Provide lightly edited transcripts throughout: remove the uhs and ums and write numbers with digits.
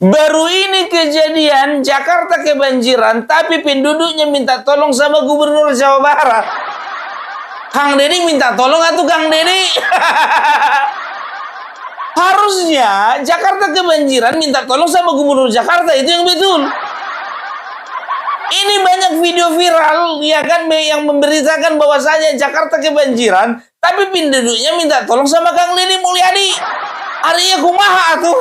Baru ini kejadian Jakarta kebanjiran, tapi penduduknya minta tolong sama Gubernur Jawa Barat. Kang Deddy minta tolong atau Kang Deddy? Harusnya Jakarta kebanjiran minta tolong sama Gubernur Jakarta, itu yang betul. Ini banyak video viral ya kan yang memberitakan bahwasanya Jakarta kebanjiran, tapi penduduknya minta tolong sama Kang Deddy Mulyadi. Artinya kumaha tuh.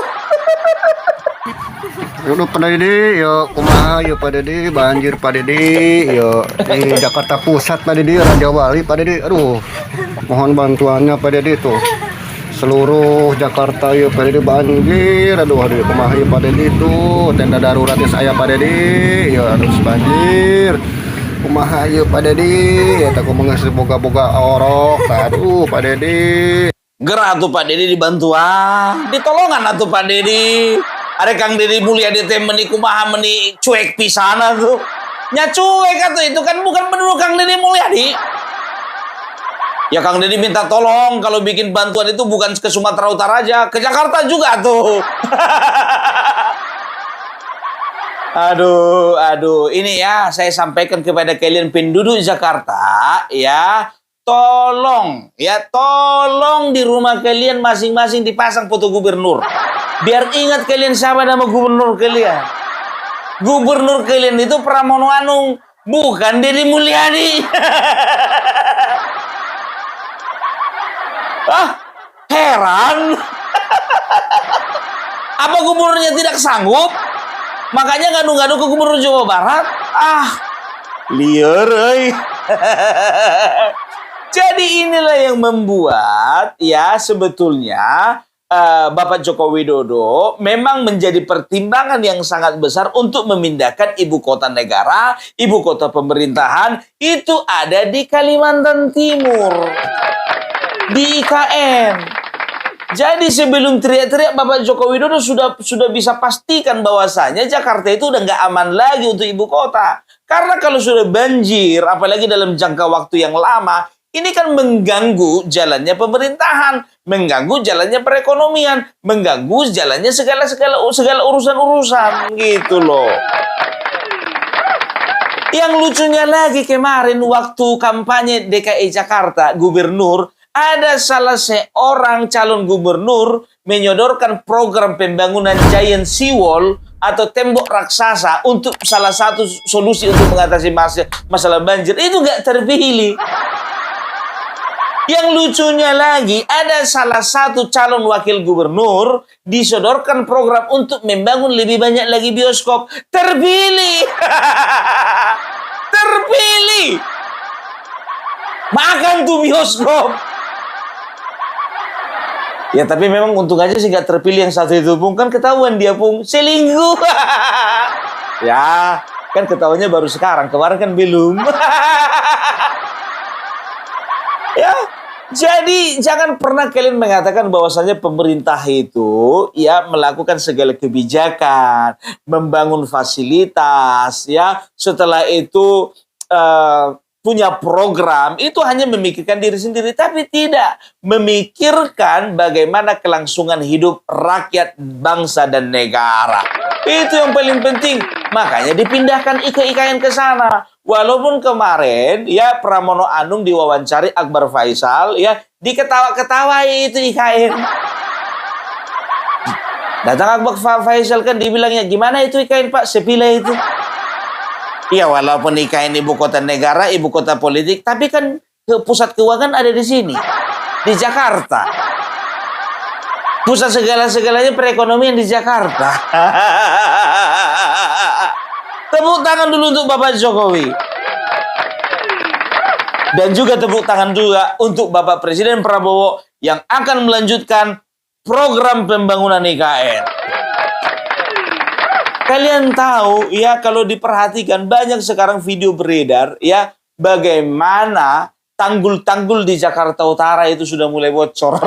Yaudah Pak Deddy, yo kumaha yo Pak Deddy, banjir Pak Deddy, yo di Jakarta Pusat Pak Deddy, Raja Wali Pak Deddy, aduh, mohon bantuannya Pak Deddy tuh, seluruh Jakarta yo Pak Deddy banjir, aduh kumaha yo Pak Deddy tuh, tenda daruratnya saya Pak Deddy, yo harus banjir, kumaha yo Pak Deddy, ya tak mengasih boga-boga orok, aduh Pak Deddy. Gerah tuh Pak Deddy dibantu ditolongan atuh Pak Deddy. Ada Kang Deddy Mulyadi teh meni kumaha meni cuek pisana tuh. Nya cuek atuh, itu kan bukan penduduk Kang Deddy Mulyadi. Ya Kang Deddy minta tolong kalau bikin bantuan itu bukan ke Sumatera Utara aja, ke Jakarta juga tuh. Aduh, ini ya saya sampaikan kepada kalian penduduk Jakarta ya. Tolong di rumah kalian masing-masing dipasang foto gubernur. Biar ingat kalian siapa nama gubernur kalian. Gubernur kalian itu Pramono Anung, bukan Deddy Mulyadi. Heran. Apa gubernurnya tidak sanggup? Makanya ngadu-ngadu ke Gubernur Jawa Barat. Liar, Jadi inilah yang membuat ya sebetulnya Bapak Joko Widodo memang menjadi pertimbangan yang sangat besar untuk memindahkan ibu kota negara, ibu kota pemerintahan itu ada di Kalimantan Timur, di IKN. Jadi sebelum teriak-teriak Bapak Joko Widodo sudah bisa pastikan bahwasanya Jakarta itu udah nggak aman lagi untuk ibu kota. Karena kalau sudah banjir, apalagi dalam jangka waktu yang lama, ini kan mengganggu jalannya pemerintahan, mengganggu jalannya perekonomian, mengganggu jalannya segala urusan-urusan gitu loh. Yang lucunya lagi kemarin waktu kampanye DKI Jakarta, gubernur, ada salah seorang calon gubernur menyodorkan program pembangunan giant seawall atau tembok raksasa untuk salah satu solusi untuk mengatasi masalah banjir. Itu nggak terpilih. Yang lucunya lagi, ada salah satu calon wakil gubernur disodorkan program untuk membangun lebih banyak lagi bioskop. Terpilih. Terpilih. Makan tuh bioskop. Ya tapi memang untung aja sih gak terpilih yang satu itu, Pung. Kan ketahuan dia, Pung, selingkuh. Ya, kan ketahuannya baru sekarang. Kemarin kan belum. Ya, jadi jangan pernah kalian mengatakan bahwasanya pemerintah itu ya melakukan segala kebijakan, membangun fasilitas, ya. Setelah itu punya program itu hanya memikirkan diri sendiri, tapi tidak memikirkan bagaimana kelangsungan hidup rakyat, bangsa dan negara. Itu yang paling penting. Makanya dipindahkan IKN ke sana. Walaupun kemarin ya Pramono Anung diwawancari Akbar Faisal ya diketawa-ketawai itu IKN. Datang Akbar Faisal kan dibilangnya gimana itu IKN Pak sepila itu. Ya walaupun IKN ibu kota negara, ibu kota politik, tapi kan pusat keuangan ada di sini, di Jakarta. Pusat segala-segalanya perekonomian di Jakarta. Tepuk tangan dulu untuk Bapak Jokowi. Dan juga tepuk tangan juga untuk Bapak Presiden Prabowo yang akan melanjutkan program pembangunan IKN. Kalian tahu ya kalau diperhatikan banyak sekarang video beredar ya bagaimana tanggul-tanggul di Jakarta Utara itu sudah mulai bocor.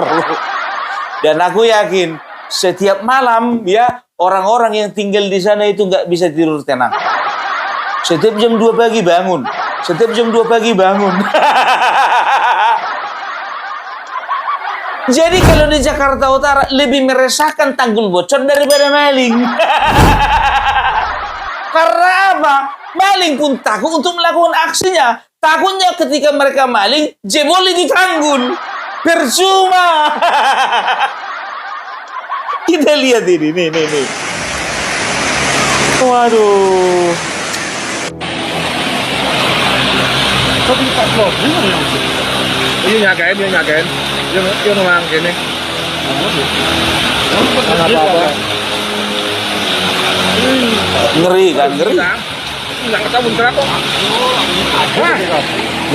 Dan aku yakin setiap malam ya orang-orang yang tinggal di sana itu nggak bisa tidur tenang. Setiap jam 2 pagi bangun. Setiap jam 2 pagi bangun. Jadi kalau di Jakarta Utara lebih meresahkan tanggul bocor daripada maling. Karena apa? Maling pun takut untuk melakukan aksinya. Takutnya ketika mereka maling, jebol di tanggul. Percuma. Kita lihat ini, nih. Waduh. Kok bisa kok? Ini nyakain. Dia memang gini. Apa-apa. Ngeri kan, ngeri. Enggak ketemu kok.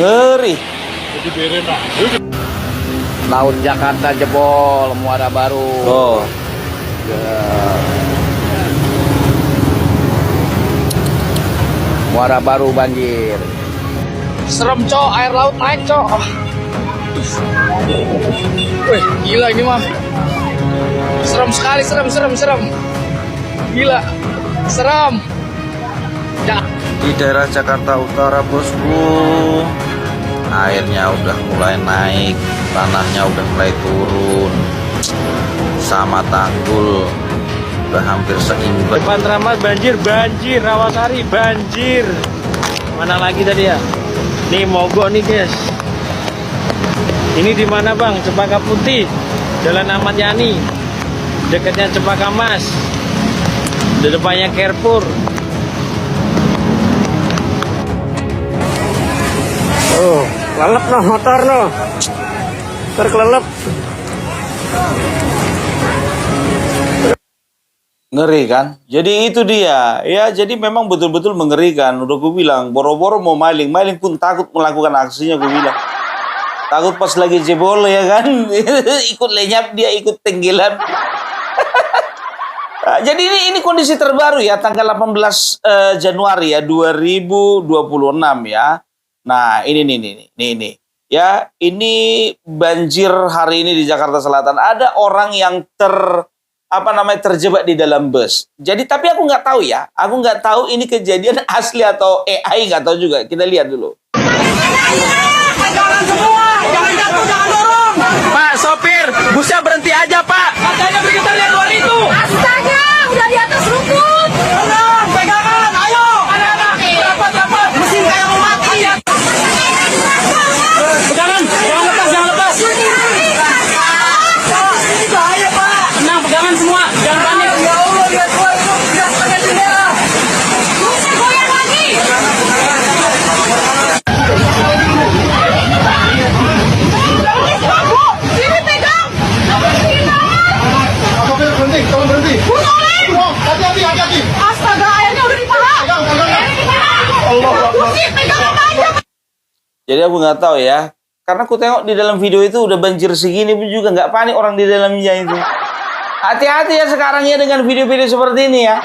Ngeri. Laut Jakarta jebol, muara baru. Oh. Muara baru banjir. Serem cok, air laut naik cok. Wih, gila ini mah. Serem sekali, serem. Gila, serem. Di daerah Jakarta Utara, bosku, airnya udah mulai naik, tanahnya udah mulai turun, sama tanggul udah hampir seimbang. Depan Ramat banjir, Rawasari banjir. Mana lagi tadi ya? Nih mogok nih guys. Ini di mana bang? Cempaka Putih, Jalan Ahmad Yani, dekatnya Cempaka Mas, di depannya Carrefour. Oh, kelelep noh motor noh. Terkelelep. Ngeri kan? Jadi itu dia. Ya, jadi memang betul-betul mengerikan. Udah gue bilang, boro-boro mau maling pun takut melakukan aksinya, gue bilang. Takut pas lagi jebol ya kan. Ikut lenyap dia, ikut tenggelam. Nah, jadi ini kondisi terbaru ya, tanggal 18 Januari ya 2026 ya. Nah, ini. Ya, ini banjir hari ini di Jakarta Selatan. Ada orang yang terjebak di dalam bus. Jadi tapi aku nggak tahu ya. Aku nggak tahu ini kejadian asli atau AI, nggak tahu juga. Kita lihat dulu. Jangan semua, jangan jatuh, jangan dorong. Pak sopir, busnya berhenti aja pak. Katanya kita lihat luar itu. Astaga, udah di atas rumput. Tenang, pegangan, ayo. Anak-anak, dapat. Mesin kayak mau mati. Pegangan, jangan lepas. Ini bahaya, Pak. Tenang, pegangan semua, jangan panik. Ya Allah, lihat keluar itu. Lihat pakai jendela. Busnya goyang lagi. Sini pegang. Berhenti. Hati-hati. Astaga, airnya udah di paha. Pegang apa aja. Jadi aku nggak tahu ya. Karena aku tengok di dalam video itu udah banjir segini pun juga nggak panik orang di dalamnya itu. Hati-hati ya sekarang ya dengan video-video seperti ini ya.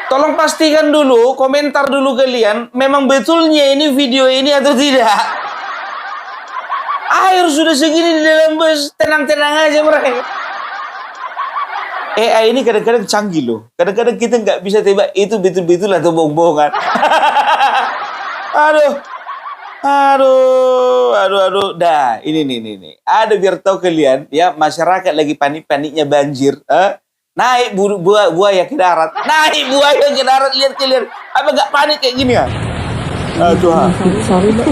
Tolong pastikan dulu, komentar dulu kalian, memang betulnya ini video ini atau tidak. Air sudah segini di dalam bus, tenang-tenang aja mereka. AI ini kadang-kadang canggih loh. Kadang-kadang kita nggak bisa tebak itu betul-betul atau bohong-bohongan. Aduh. Dah, ini. Ada biar tahu kalian ya, masyarakat lagi panik-paniknya banjir. Naik buaya ke darat. Lihat kalian. Apa nggak panik kayak gini ya? Aduh. Sorry, Mbak.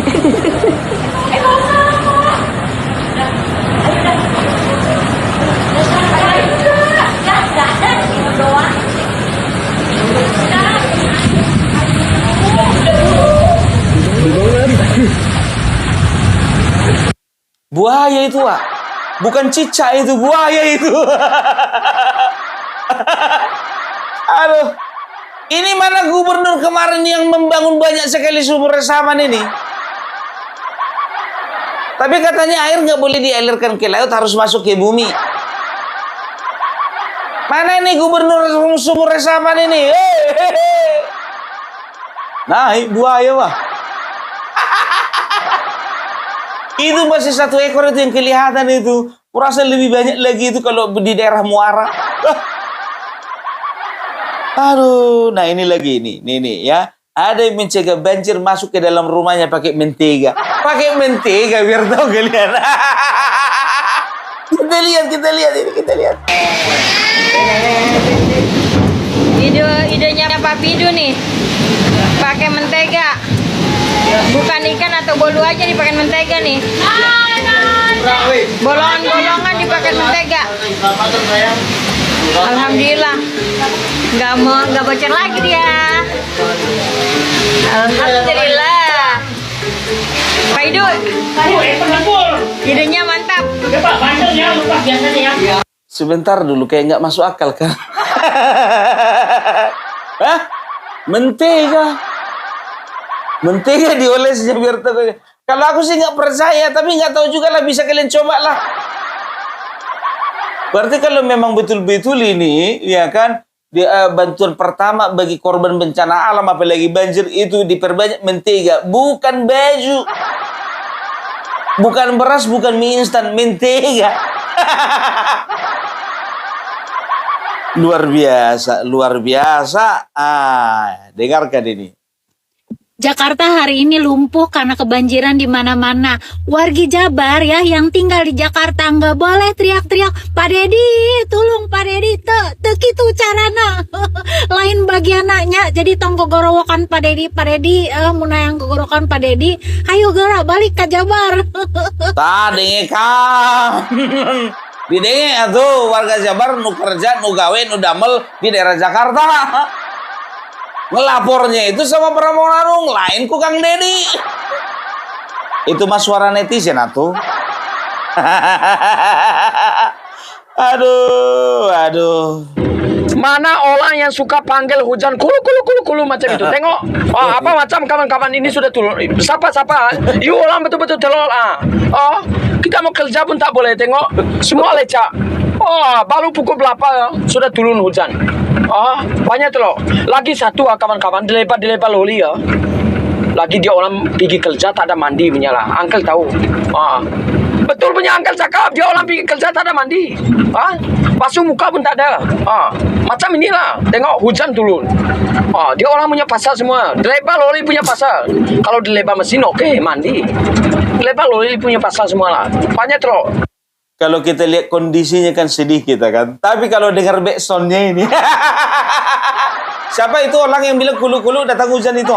Buaya itu, Wak. Bukan cicak itu, buaya itu. Aduh. Ini mana gubernur kemarin yang membangun banyak sekali sumur resapan ini? Tapi katanya air nggak boleh dialirkan ke laut, harus masuk ke bumi. Mana ini gubernur sumur resapan ini? Naik buaya, Wah. Itu masih satu ekor itu yang kelihatan itu. Kurasa lebih banyak lagi itu kalau di daerah Muara. Aduh, nah ini lagi nih ya. Ada yang mencegah banjir masuk ke dalam rumahnya pakai mentega. Pakai mentega biar tahu kalian. kita lihat ini, kita lihat. Idenya Pak Pidu nih, pakai mentega. Bukan ikan atau bolu aja dipakai mentega nih. Bolongan-bolongan dipakai mentega. Alhamdulillah, nggak bocor lagi dia. Alhamdulillah. Pak Idu, idenya mantap. Sebentar dulu, kayak nggak masuk akal kan? Hah? Mentega diolesnya biar tahu. Kalau aku sih nggak percaya, tapi nggak tahu juga lah, bisa kalian coba lah. Berarti kalau memang betul-betul ini, ya kan, bantuan pertama bagi korban bencana alam, apalagi banjir, itu diperbanyak mentega, bukan baju, bukan beras, bukan mie instan, mentega. Luar biasa, luar biasa. Dengarkan ini. Jakarta hari ini lumpuh karena kebanjiran di mana-mana. Wargi Jabar ya yang tinggal di Jakarta nggak boleh teriak-teriak, Pak Dedi, tolong Pak Dedi, gitu carana. Lain bagian anaknya, jadi tong gogorowokan Pak Dedi, muna yang gogorokan Pak Dedi, ayo gerak balik ke Jabar. Tadi kan. Di denge atuh warga Jabar nu kerja, nu gawe, nu damel di daerah Jakarta. Ngelapornya itu sama Pramono lain ku Kang Dedi. Itu mah suara netizen atuh. Aduh. Mana orang yang suka panggil hujan kulu macam itu. Tengok, apa macam kawan-kawan ini sudah turun. Sapa. Yuk orang betul-betul telur. Oh, kita mau kerja pun tak boleh. Tengok, semua lecak. Oh, baru pukul berapa sudah turun hujan. Oh, banyak telur. Lagi satu kawan-kawan dilepas loli ya. Lagi dia orang pergi kerja tak ada mandi menyala. Uncle tahu. Betul punya Uncle cakap, dia orang pergi kerja tak ada mandi. Basuh muka pun tak ada. Macam inilah. Tengok hujan turun. Dia orang punya pasal semua. Dilepas loli punya pasal. Kalau dilepas mesin okey, mandi. Dilepas loli punya pasal semua lah. Banyak teruk. Kalau kita lihat kondisinya kan sedih kita kan. Tapi kalau dengar backsoundnya ini. Siapa itu orang yang bilang kulu-kulu datang hujan itu?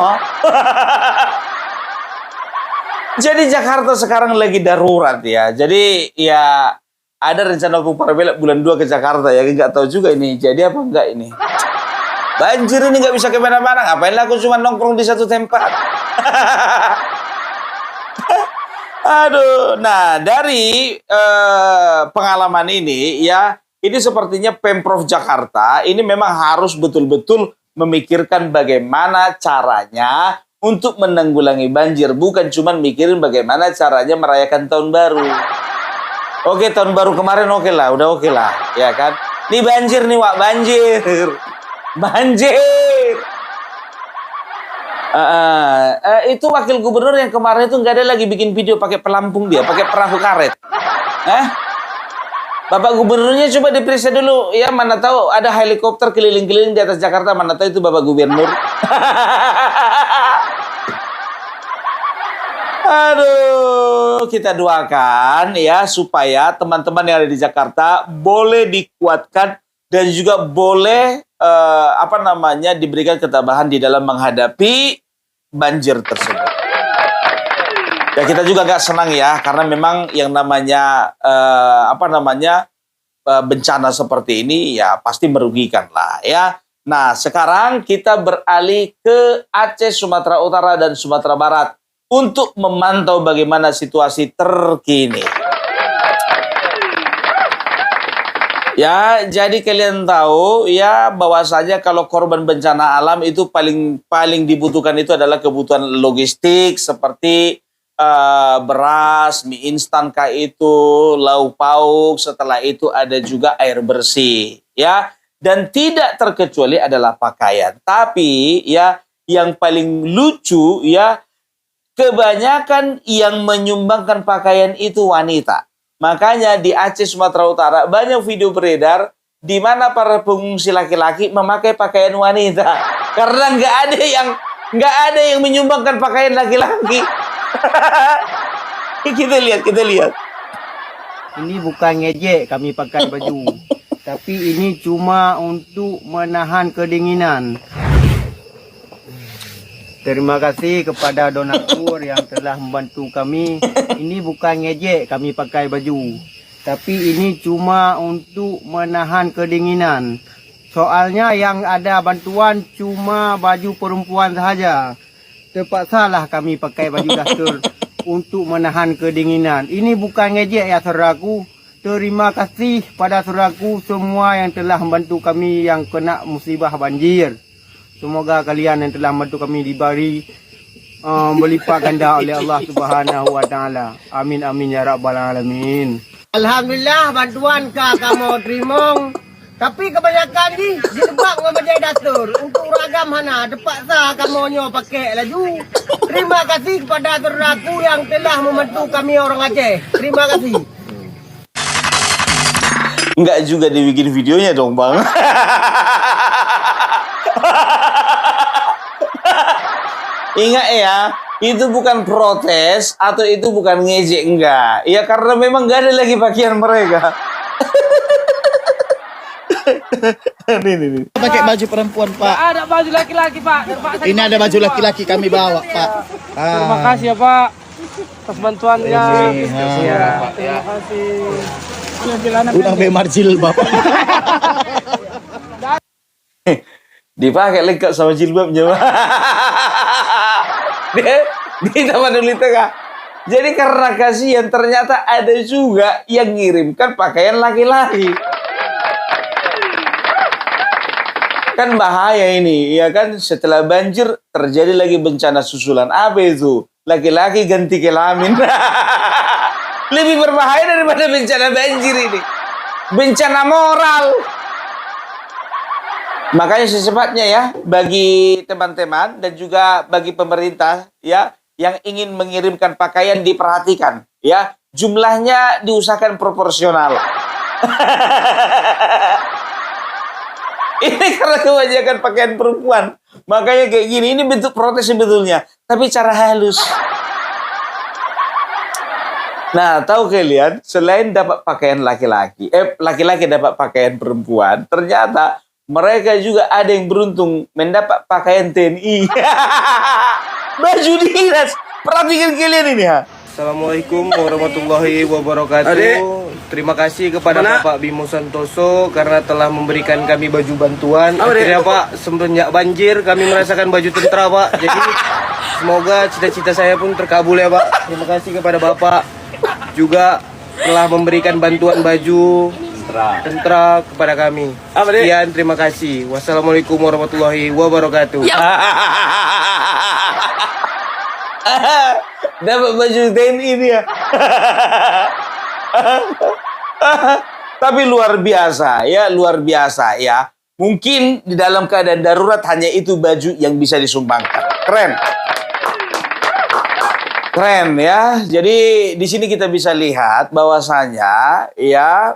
Jadi Jakarta sekarang lagi darurat ya. Jadi ya ada rencana Puparbela bulan 2 ke Jakarta ya. Nggak tahu juga ini jadi apa enggak ini. Banjir ini nggak bisa kemana-mana. Ngapain aku cuma nongkrong di satu tempat. Aduh, nah dari pengalaman ini ya, ini sepertinya Pemprov Jakarta ini memang harus betul-betul memikirkan bagaimana caranya untuk menanggulangi banjir, bukan cuma mikirin bagaimana caranya merayakan tahun baru. Oke, tahun baru kemarin oke lah, udah oke lah, ya kan? Nih banjir nih, Wak, banjir. Itu wakil gubernur yang kemarin itu nggak ada lagi bikin video pakai pelampung dia, pakai perahu karet. Bapak gubernurnya coba diperiksa dulu ya, mana tahu ada helikopter keliling-keliling di atas Jakarta, mana tahu itu Bapak gubernur. Aduh, kita doakan ya supaya teman-teman yang ada di Jakarta boleh dikuatkan dan juga boleh diberikan ketabahan di dalam menghadapi banjir tersebut. Ya kita juga gak senang ya, karena memang yang namanya bencana seperti ini ya pasti merugikan lah ya. Nah sekarang kita beralih ke Aceh, Sumatera Utara dan Sumatera Barat untuk memantau bagaimana situasi terkini. Ya, jadi kalian tahu ya bahwasanya kalau korban bencana alam itu paling dibutuhkan itu adalah kebutuhan logistik seperti beras, mie instan kayak itu, lauk pauk, setelah itu ada juga air bersih, ya. Dan tidak terkecuali adalah pakaian. Tapi ya yang paling lucu ya, kebanyakan yang menyumbangkan pakaian itu wanita. Makanya di Aceh, Sumatera Utara banyak video beredar di mana para pengungsi laki-laki memakai pakaian wanita karena nggak ada yang menyumbangkan pakaian laki-laki. Kita lihat. Ini bukan ngejek kami pakai baju. Tapi ini cuma untuk menahan kedinginan. Terima kasih kepada donatur yang telah membantu kami. Ini bukan ngejek kami pakai baju. Tapi ini cuma untuk menahan kedinginan. Soalnya yang ada bantuan cuma baju perempuan sahaja. Terpaksalah kami pakai baju dasar untuk menahan kedinginan. Ini bukan ngejek ya saudaraku. Terima kasih pada saudaraku semua yang telah membantu kami yang kena musibah banjir. Semoga kalian yang telah membantu kami diberi berlipat ganda oleh Allah Subhanahu wa taala. Amin amin ya rabbal alamin. Alhamdulillah bantuan kamu terima. Tapi kebanyakan disebab dengan dasar untuk ragam hana terpaksa kamu pakai laju. Terima kasih kepada saudaraku yang telah membantu kami orang Aceh. Terima kasih. Enggak juga dibikin videonya dong, Bang. Ingat ya, itu bukan protes atau itu bukan ngejek, enggak. Ya karena memang enggak ada lagi pakaian mereka. Nih. Pakai baju perempuan, Pak. Ada baju laki-laki, Pak. Ini ada baju laki-laki kami bawa, Pak. Terima kasih ya, Pak. Atas bantuannya. Terima kasih. Udah bemarjil, Bapak. Dipakai lengkap sama jilbabnya. Di Taman Uli Tengah. Jadi karena kasihan ternyata ada juga yang ngirimkan pakaian laki-laki. Kan bahaya ini, ya kan? Setelah banjir terjadi lagi bencana susulan. Apa itu? Laki-laki ganti kelamin. Lebih berbahaya daripada bencana banjir ini. Bencana moral. Makanya secepatnya ya, bagi teman-teman dan juga bagi pemerintah ya yang ingin mengirimkan pakaian diperhatikan ya, jumlahnya diusahakan proporsional. Ini karena kebanyakan pakaian perempuan, makanya kayak gini. Ini bentuk protes sebetulnya, tapi cara halus. Nah, tahu kalian, selain dapat pakaian laki-laki, laki-laki dapat pakaian perempuan, ternyata mereka juga ada yang beruntung mendapat pakaian TNI. Baju dinas. Perhatikan kalian ini ya. Assalamualaikum warahmatullahi wabarakatuh. Terima kasih kepada Bapak Bimo Santoso karena telah memberikan kami baju bantuan. Akhirnya Pak, semenjak banjir kami merasakan baju tentara, Pak. Jadi semoga cita-cita saya pun terkabul ya, Pak. Terima kasih kepada Bapak juga telah memberikan bantuan baju tentara kepada kami. Sekian, terima kasih. Wassalamualaikum warahmatullahi wabarakatuh. Dapat baju TNI dia. Tapi luar biasa ya, luar biasa ya. Mungkin di dalam keadaan darurat hanya itu baju yang bisa disumbangkan. Keren. Keren ya. Jadi di sini kita bisa lihat bahwasanya ya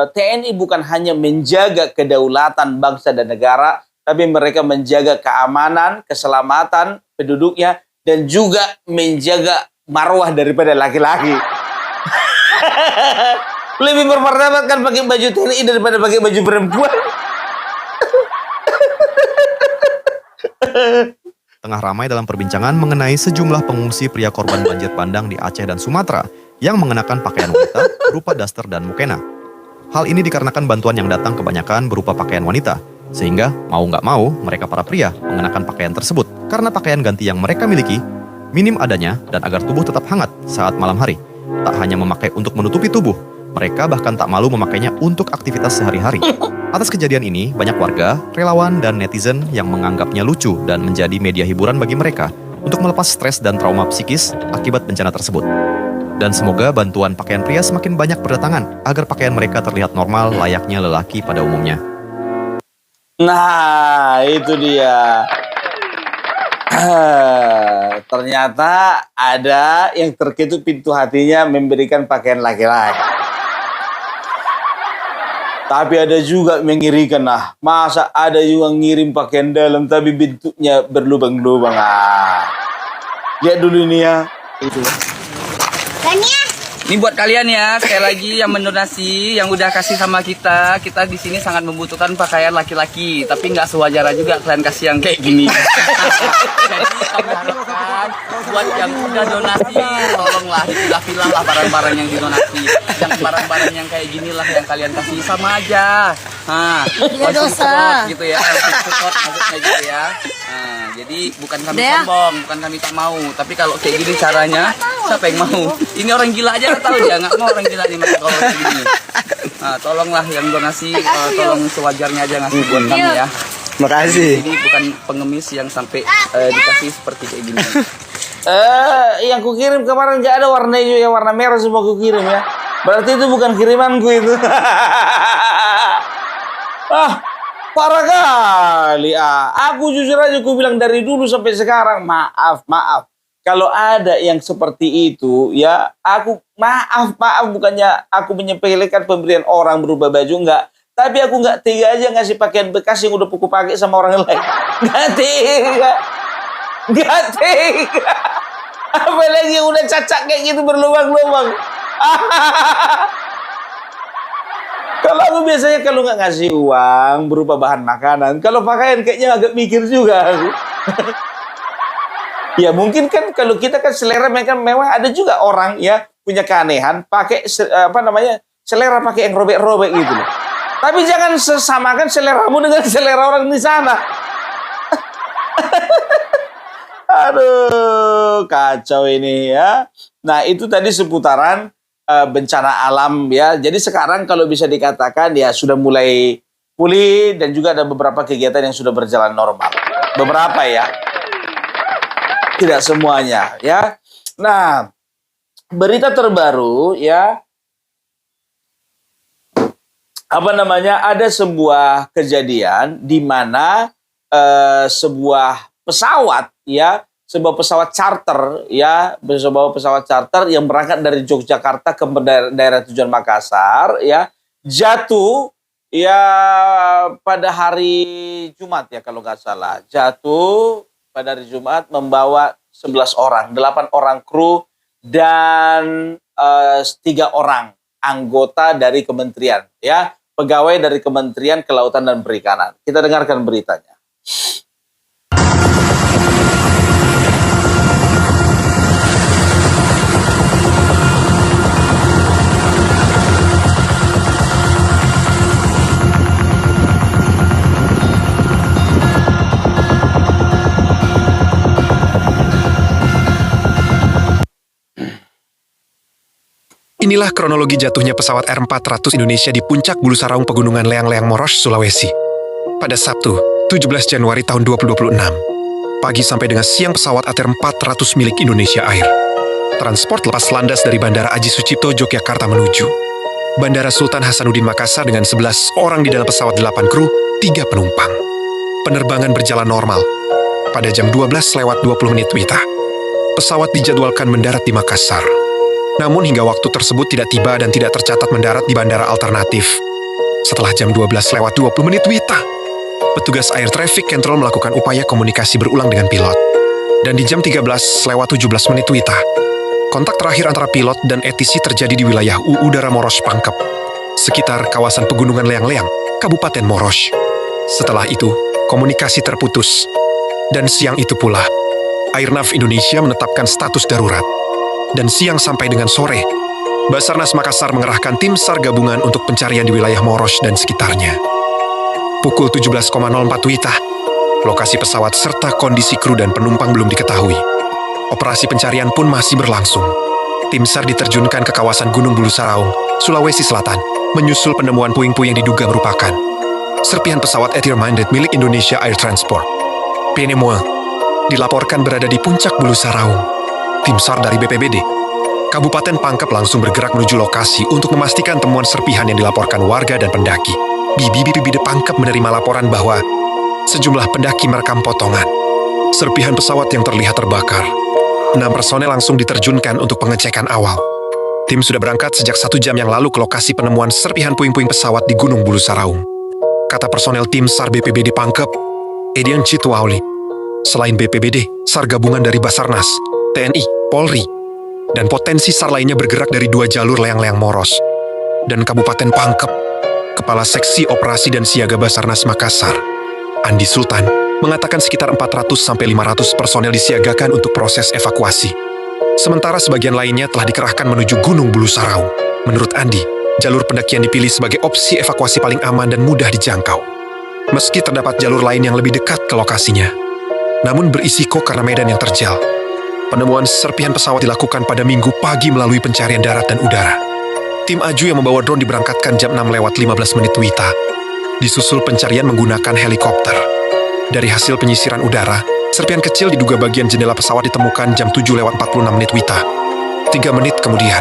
TNI bukan hanya menjaga kedaulatan bangsa dan negara, tapi mereka menjaga keamanan, keselamatan penduduknya dan juga menjaga marwah daripada laki-laki. Lebih bermartabat kan pakai baju TNI daripada pakai baju perempuan. Tengah ramai dalam perbincangan mengenai sejumlah pengungsi pria korban banjir bandang di Aceh dan Sumatera yang mengenakan pakaian wanita berupa daster dan mukena. Hal ini dikarenakan bantuan yang datang kebanyakan berupa pakaian wanita, sehingga mau nggak mau mereka para pria mengenakan pakaian tersebut karena pakaian ganti yang mereka miliki minim adanya dan agar tubuh tetap hangat saat malam hari. Tak hanya memakai untuk menutupi tubuh, mereka bahkan tak malu memakainya untuk aktivitas sehari-hari. Atas kejadian ini, banyak warga, relawan, dan netizen yang menganggapnya lucu dan menjadi media hiburan bagi mereka untuk melepas stres dan trauma psikis akibat bencana tersebut. Dan semoga bantuan pakaian pria semakin banyak berdatangan agar pakaian mereka terlihat normal layaknya lelaki pada umumnya. Nah, itu dia. Ternyata ada yang terketuk pintu hatinya memberikan pakaian laki-laki. Tapi ada juga mengirikan. Nah, masa ada juga ngirim pakaian dalam tapi bentuknya berlubang-lubang. Lihat dulu ini ya. Itu. Tania, Ini buat kalian ya, sekali lagi yang mendonasi, yang udah kasih sama kita. Kita di sini sangat membutuhkan pakaian laki-laki, tapi nggak sewajarnya juga kalian kasih yang kayak gini. Jadi kami harapkan buat yang udah donasi, tolonglah dipilah-pilah lah barang-barang yang didonasi. Yang barang-barang yang kayak gini lah yang kalian kasih sama aja. Langsung support gitu ya, support maksudnya gitu ya. Jadi bukan kami sombong, bukan kami tak mau, tapi kalau kayak gini caranya, siapa yang mau? Ini orang gila aja nggak tahu dia, nggak mau orang gila nih mas kalau kayak gini. Tolonglah yang donasi, tolong sewajarnya aja ngasih buat kami ya. Makasih. Ini bukan pengemis yang sampai dikasih seperti kayak gini. Yang kukirim kemarin nggak ada warna hijau, yang warna merah semua kukirim ya. Berarti itu bukan kirimanku itu. Parah kali. Aku jujur aja aku bilang dari dulu sampai sekarang, maaf. Kalau ada yang seperti itu, ya aku maaf, bukannya aku menyepelekan pemberian orang berubah baju, enggak. Tapi aku nggak tega aja ngasih pakaian bekas yang udah aku pakai sama orang lain. Nggak tega. Apalagi yang udah cacat kayak gitu berlubang-lubang. Kalau aku biasanya kalau nggak ngasih uang berupa bahan makanan, kalau pakaian kayaknya agak mikir juga aku. Ya mungkin kan kalau kita kan selera memang ada juga orang ya punya keanehan pakai selera pakai yang robek-robek gitu loh. Tapi jangan sesamakan seleramu dengan selera orang di sana. Aduh, kacau ini ya. Nah, itu tadi seputaran bencana alam ya. Jadi sekarang kalau bisa dikatakan ya sudah mulai pulih dan juga ada beberapa kegiatan yang sudah berjalan normal. Beberapa ya. Tidak semuanya ya. Nah, berita terbaru ya. Ada sebuah kejadian di mana sebuah pesawat ya, sebuah pesawat charter ya, sebuah pesawat charter yang berangkat dari Yogyakarta ke daerah tujuan Makassar ya, jatuh ya pada hari Jumat ya kalau nggak salah. Jatuh pada hari Jumat membawa 11 orang, 8 orang kru dan 3 orang anggota dari kementerian ya, pegawai dari Kementerian Kelautan dan Perikanan. Kita dengarkan beritanya. Inilah kronologi jatuhnya pesawat R400 Indonesia di puncak Bulu Saraung Pegunungan Leang-Leang Moros, Sulawesi. Pada Sabtu, 17 Januari tahun 2026. Pagi sampai dengan siang pesawat ATR400 milik Indonesia Air. Transport lepas landas dari Bandara Aji Sucipto, Yogyakarta menuju Bandara Sultan Hasanuddin Makassar dengan 11 orang di dalam pesawat 8 kru, 3 penumpang. Penerbangan berjalan normal. Pada jam 12:20 WITA, pesawat dijadwalkan mendarat di Makassar. Namun hingga waktu tersebut tidak tiba dan tidak tercatat mendarat di bandara alternatif. Setelah jam 12:20 WITA, petugas Air Traffic Control melakukan upaya komunikasi berulang dengan pilot. Dan di jam 13:17 WITA, kontak terakhir antara pilot dan ATC terjadi di wilayah Udara Moros Pangkep, sekitar kawasan Pegunungan Leang-Leang, Kabupaten Moros. Setelah itu, komunikasi terputus. Dan siang itu pula, Airnav Indonesia menetapkan status darurat. Dan siang sampai dengan sore, Basarnas Makassar mengerahkan tim SAR gabungan untuk pencarian di wilayah Moros dan sekitarnya. Pukul 17:04 WITA, lokasi pesawat serta kondisi kru dan penumpang belum diketahui. Operasi pencarian pun masih berlangsung. Tim SAR diterjunkan ke kawasan Gunung Bulu Saraung, Sulawesi Selatan, menyusul penemuan puing-puing yang diduga merupakan serpihan pesawat Ethier-Minded milik Indonesia Air Transport. Penemuan dilaporkan berada di puncak Bulu Saraung. Tim SAR dari BPBD Kabupaten Pangkep langsung bergerak menuju lokasi untuk memastikan temuan serpihan yang dilaporkan warga dan pendaki. BPBD Pangkep menerima laporan bahwa sejumlah pendaki merekam potongan serpihan pesawat yang terlihat terbakar. 6 personel langsung diterjunkan untuk pengecekan awal. Tim sudah berangkat sejak 1 jam yang lalu ke lokasi penemuan serpihan puing-puing pesawat di Gunung Bulu Saraung. Kata personel tim SAR BPBD Pangkep, Edian Citwauli. Selain BPBD, SAR gabungan dari Basarnas, TNI, Polri, dan potensi SAR lainnya bergerak dari 2 jalur layang-layang Moros. Dan Kabupaten Pangkep, Kepala Seksi Operasi dan Siaga Basarnas Makassar, Andi Sultan, mengatakan sekitar 400-500 personel disiagakan untuk proses evakuasi. Sementara sebagian lainnya telah dikerahkan menuju Gunung Bulu Saraung. Menurut Andi, jalur pendakian dipilih sebagai opsi evakuasi paling aman dan mudah dijangkau. Meski terdapat jalur lain yang lebih dekat ke lokasinya, namun berisiko karena medan yang terjal. Penemuan serpihan pesawat dilakukan pada Minggu pagi melalui pencarian darat dan udara. Tim Aju yang membawa drone diberangkatkan jam 6:15 WITA. Disusul pencarian menggunakan helikopter. Dari hasil penyisiran udara, serpihan kecil diduga bagian jendela pesawat ditemukan jam 7:46 WITA. 3 menit kemudian,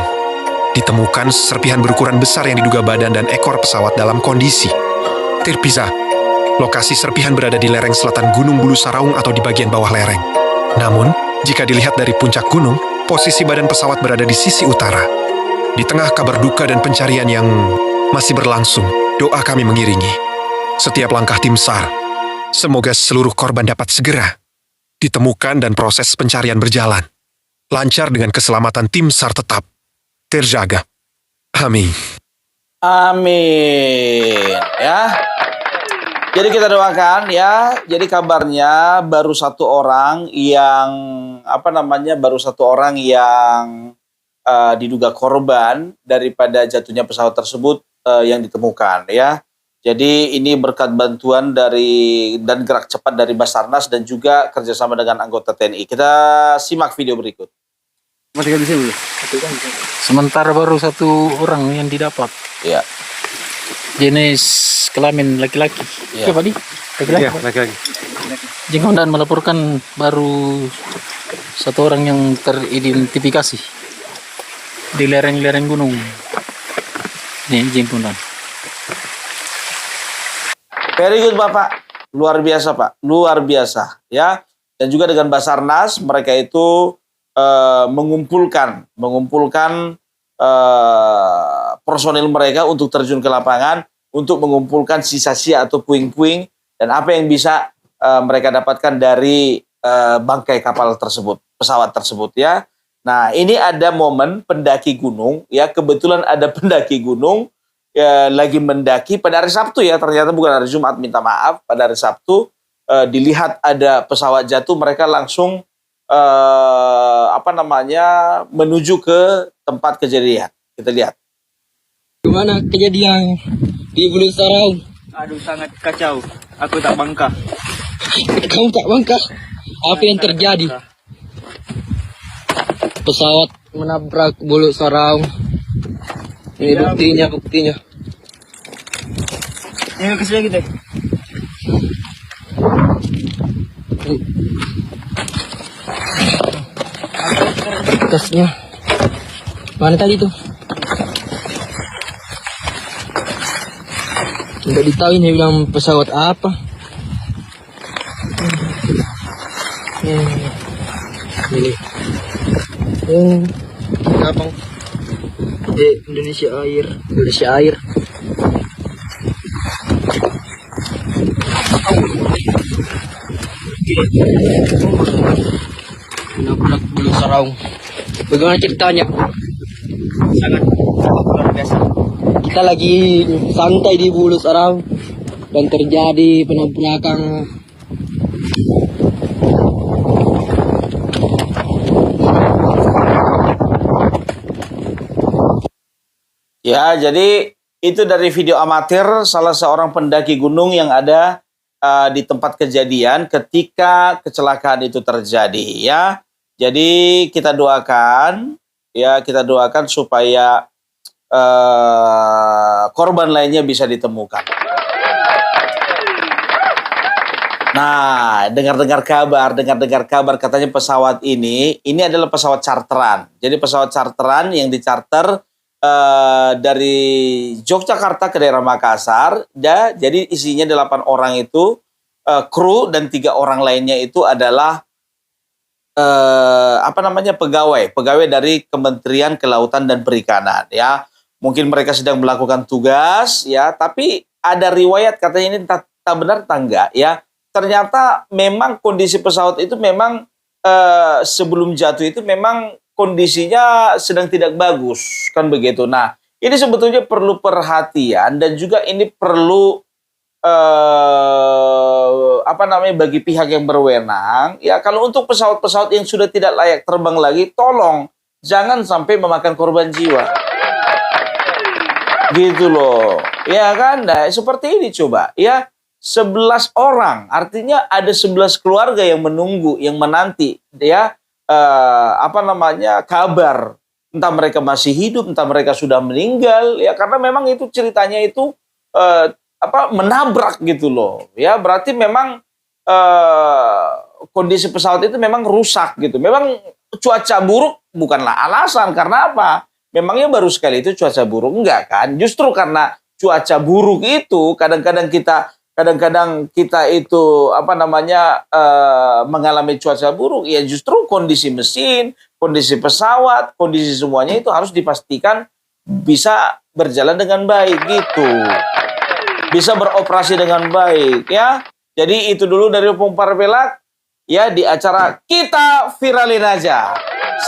ditemukan serpihan berukuran besar yang diduga badan dan ekor pesawat dalam kondisi terpisah. Lokasi serpihan berada di lereng selatan Gunung Bulu Saraung atau di bagian bawah lereng. Namun, jika dilihat dari puncak gunung, posisi badan pesawat berada di sisi utara. Di tengah kabar duka dan pencarian yang masih berlangsung, doa kami mengiringi setiap langkah tim SAR. Semoga seluruh korban dapat segera ditemukan dan proses pencarian berjalan lancar dengan keselamatan tim SAR tetap terjaga. Amin. Amin. Ya. Jadi kita doakan ya. Jadi kabarnya baru satu orang yang diduga korban daripada jatuhnya pesawat tersebut yang ditemukan ya. Jadi ini berkat bantuan dan gerak cepat dari Basarnas dan juga kerjasama dengan anggota TNI. Kita simak video berikut. Sementara baru 1 orang yang didapat. Ya. Jenis kelamin laki-laki. Ya. Coba di laki-laki. Iya, laki-laki. Jengkondan melaporkan baru 1 orang yang teridentifikasi di lereng-lereng gunung. Nih Jengkondan. Very good Bapak, luar biasa Pak, luar biasa ya. Dan juga dengan Basarnas mereka itu mengumpulkan personil mereka untuk terjun ke lapangan untuk mengumpulkan sisa-sisa atau puing-puing dan apa yang bisa mereka dapatkan dari bangkai kapal tersebut, pesawat tersebut ya. Nah ini ada momen pendaki gunung ya, kebetulan ada pendaki gunung ya, lagi mendaki pada hari Sabtu ya, ternyata bukan hari Jumat, minta maaf, pada hari Sabtu dilihat ada pesawat jatuh, mereka langsung menuju ke tempat kejadian. Kita lihat. Gimana kejadian di Bulu Saraung? Aduh, sangat kacau. Aku tak bangka. Kamu tak bangka? Apa yang terjadi? Pesawat menabrak Bulu Saraung. Ini buktinya. Ini kesini kita. Berkasnya mana tadi tuh? Nggak ditahu ini bilang pesawat apa. Ini Gabang Indonesia Air. Nabrak Bulu Saraung. Bagaimana ceritanya? Sangat luar biasa. Kita lagi santai di Bulu Saraung dan terjadi penabrakan. Ya, jadi itu dari video amatir salah seorang pendaki gunung yang ada di tempat kejadian ketika kecelakaan itu terjadi ya. Jadi kita doakan supaya korban lainnya bisa ditemukan. Nah, dengar-dengar kabar katanya pesawat ini adalah pesawat charteran. Jadi pesawat charteran yang dicarter dari Yogyakarta ke daerah Makassar. Jadi isinya 8 orang itu kru dan 3 orang lainnya itu adalah pegawai dari Kementerian Kelautan dan Perikanan ya. Mungkin mereka sedang melakukan tugas ya, tapi ada riwayat katanya ini tak benar tak enggak ya. Ternyata memang kondisi pesawat itu memang sebelum jatuh itu memang kondisinya sedang tidak bagus, kan begitu. Nah, ini sebetulnya perlu perhatian dan juga ini perlu bagi pihak yang berwenang. Ya, kalau untuk pesawat-pesawat yang sudah tidak layak terbang lagi, tolong jangan sampai memakan korban jiwa. Gitu loh. Ya kan? Nah, seperti ini coba. Ya, 11 orang. Artinya ada 11 keluarga yang menunggu, yang menanti. Ya, kabar. Entah mereka masih hidup, entah mereka sudah meninggal. Ya, karena memang itu ceritanya itu menabrak gitu loh. Ya, berarti memang kondisi pesawat itu memang rusak gitu. Memang cuaca buruk bukanlah alasan. Karena apa? Memangnya baru sekali itu cuaca buruk? Enggak kan? Justru karena cuaca buruk itu kadang-kadang kita itu mengalami cuaca buruk. Ya justru kondisi mesin, kondisi pesawat, kondisi semuanya itu harus dipastikan bisa berjalan dengan baik gitu. Bisa beroperasi dengan baik ya. Jadi itu dulu dari Opung Parpelak ya di acara Kita Viralin Aja.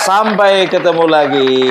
Sampai ketemu lagi.